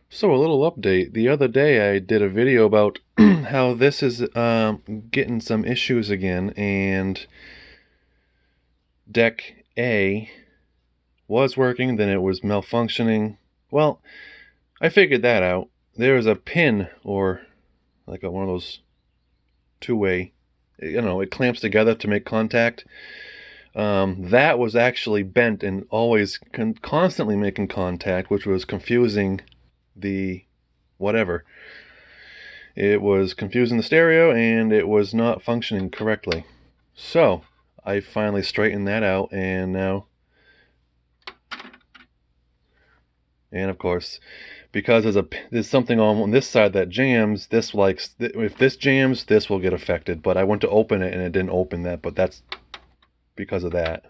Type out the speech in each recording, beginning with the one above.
So a little update. The other day I did a video about how this is getting some issues again, and deck A was working, then it was malfunctioning. Well, I figured that out. There was a pin, or like one of those two-way, it clamps together to make contact. That was actually bent and always constantly making contact, which was confusing the whatever. It was confusing the stereo, and it was not functioning correctly. So I finally straightened that out, and now, and of course, because there's something on this side that jams, if this jams, this will get affected. But I went to open it and it didn't open that, but that's because of that.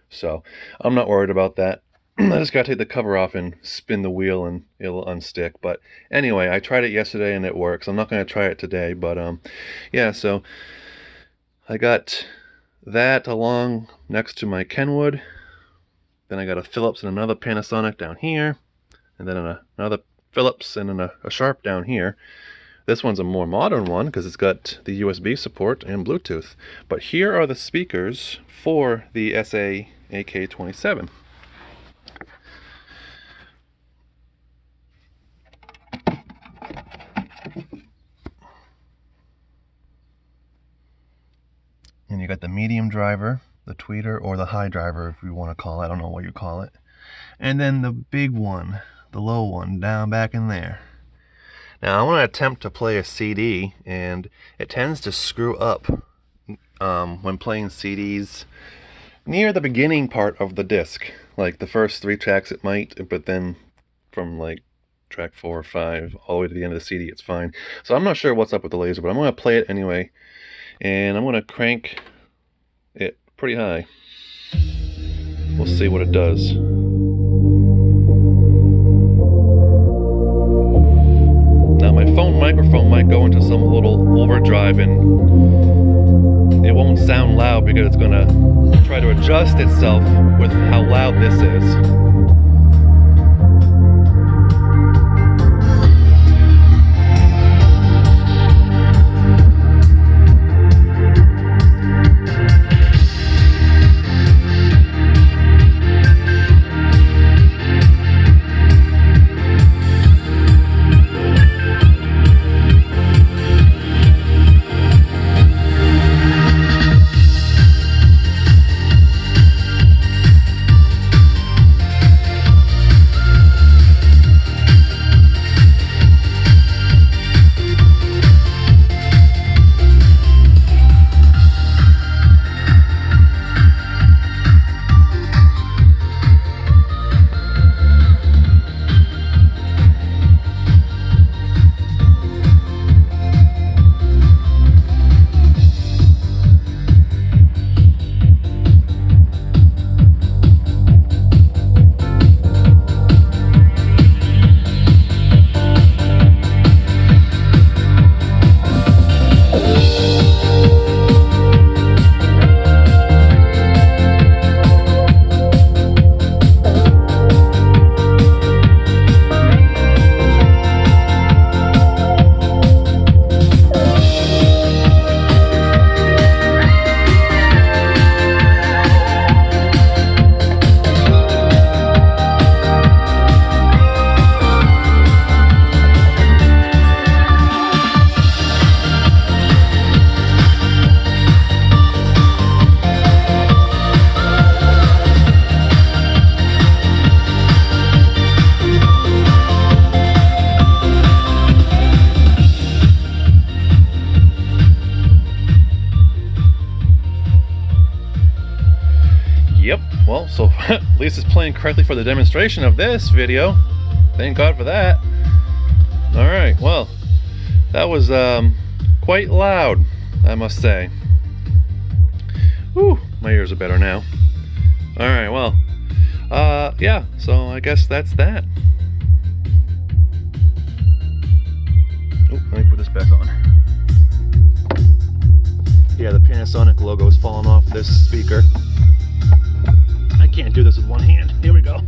So I'm not worried about that. I just gotta take the cover off and spin the wheel and it'll unstick. But anyway, I tried it yesterday and it works. I'm not gonna try it today, but yeah, so I got that along next to my Kenwood. Then I got a Philips and another Panasonic down here, and then another Philips and then a Sharp down here. This one's a more modern one because it's got the USB support and Bluetooth. But here are the speakers for the SA-AK27. And you got the medium driver, the tweeter, or the high driver if you want to call it. I don't know what you call it. And then the big one, the low one, down back in there. Now I want to attempt to play a CD, and it tends to screw up when playing CDs near the beginning part of the disc. Like the first 3 tracks it might, but then from like track 4 or 5 all the way to the end of the CD it's fine. So I'm not sure what's up with the laser, but I'm going to play it anyway. And I'm going to crank it pretty high. We'll see what it does. Now my phone microphone might go into some little overdrive and it won't sound loud because it's going to try to adjust itself with how loud this is. Yep, well, so at least it's playing correctly for the demonstration of this video. Thank God for that. Alright, well, that was quite loud, I must say. Whew, my ears are better now. Alright, well, yeah, so I guess that's that. Oh, let me put this back on. Yeah, the Panasonic logo is falling off this speaker. I can't do this with one hand. Here we go.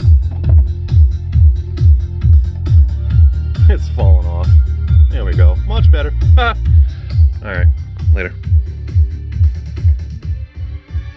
falling off. There we go. Much better. All right. Later.